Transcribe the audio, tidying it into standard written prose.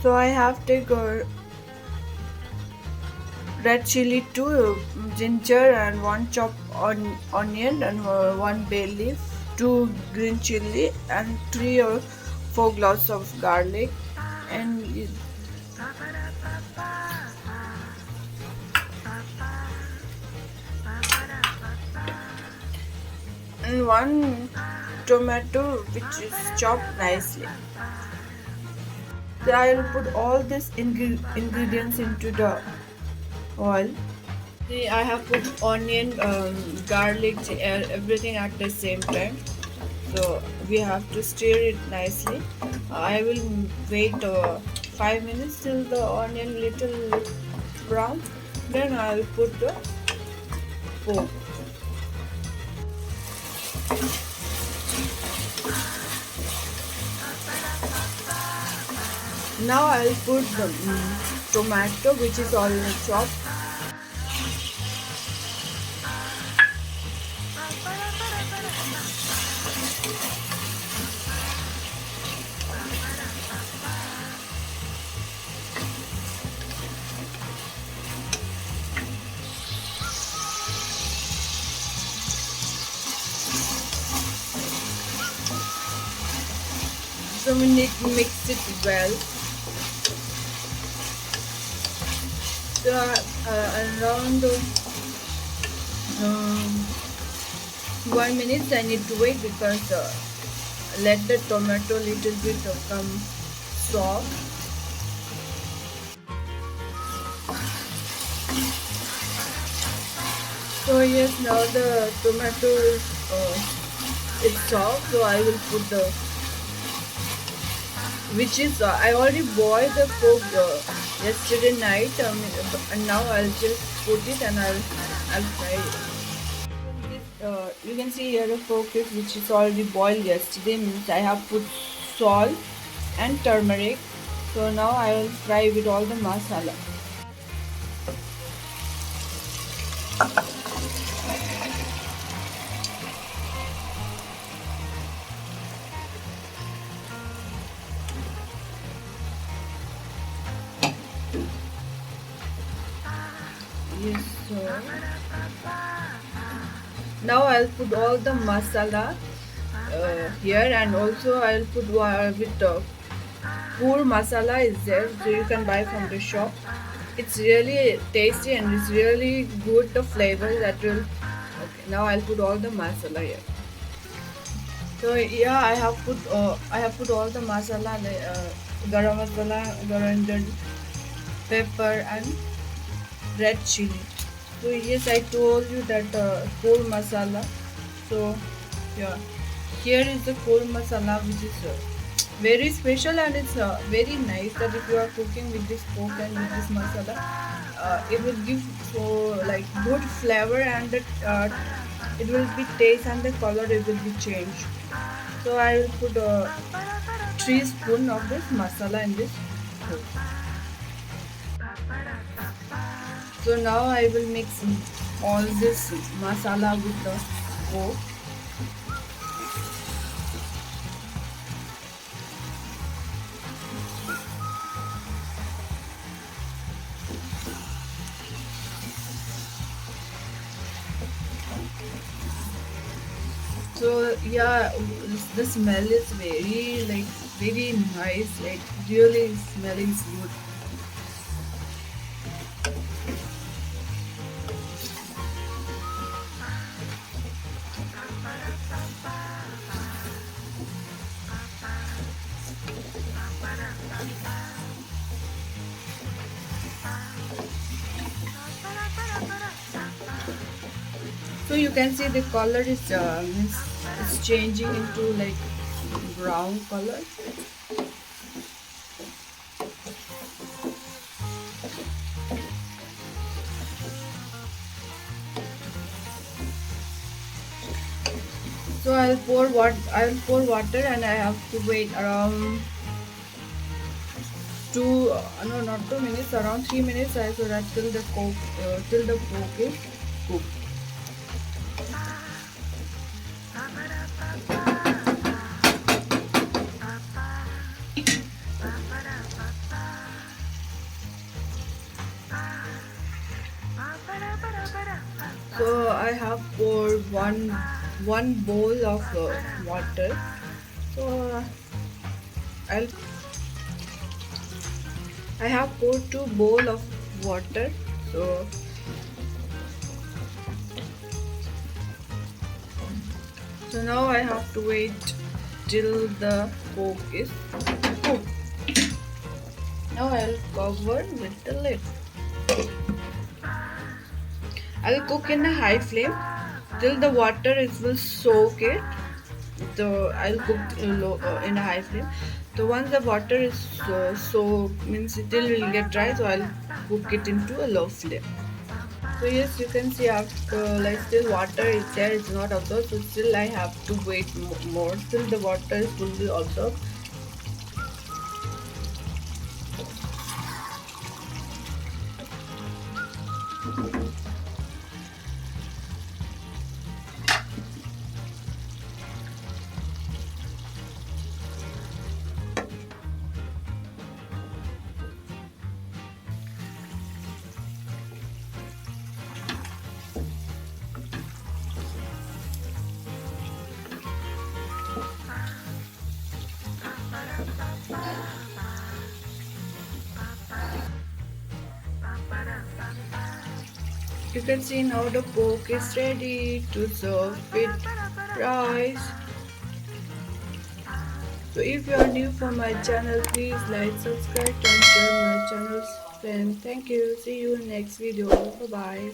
So I have take red chili, two ginger and one chopped onion and one bay leaf, two green chili and three or four cloves of garlic and one tomato which is chopped nicely. So I will put all these ingredients into the oil. See, I have put onion, garlic, everything at the same time. So we have to stir it nicely. I will wait 5 minutes till the onion little brown. Then I will put the pork. Now I will put the tomato which is already chopped. So we need to mix it well. So around um, 1 minute I need to wait because let the tomato little bit come soft. So yes, now the tomato is it's soft. So I will put the which is I already boiled the pork yesterday night. And now I'll just put it and I'll fry it. You can see here the pork is which is already boiled yesterday means I have put salt and turmeric. So now I will fry with all the masala. Yes, so now I'll put all the masala here and also I'll put with poor masala is there so you can buy from the shop. It's really tasty and it's really good the flavor that will. Okay, now I'll put all the masala here. So yeah, I have put all the masala, garam masala, coriander, pepper and red chili. So yes, I told you that whole masala. So yeah, here is the whole masala which is very special and it's very nice that if you are cooking with this pork and with this masala, it will give so like good flavor and it will be taste and the color it will be changed. So I will put 3 spoons of this masala in this pork. So now I will mix all this masala with the pork. So yeah, the smell is very like very nice, like really smelling good. So you can see the color is it's changing into like brown color. So I'll pour water and I have to wait around no, not 2 minutes, around 3 minutes. So that till the pork is cooked. I have poured one bowl of water. So I'll I have poured two bowl of water. So now I have to wait till the pork is cooked. Now I'll cover with the lid. I'll cook in a high flame till the water is will soak it. So I'll cook in a high flame. So once the water is soaked, means it will get dry. So I'll cook it into a low flame. So yes, you can see after like still water is there, it's not absorbed. So still I have to wait more till the water is fully absorbed. You can see now the pork is ready to serve with rice. So if you are new for my channel, please like, subscribe and share my channel's friend. Thank you. See you in next video. Bye bye.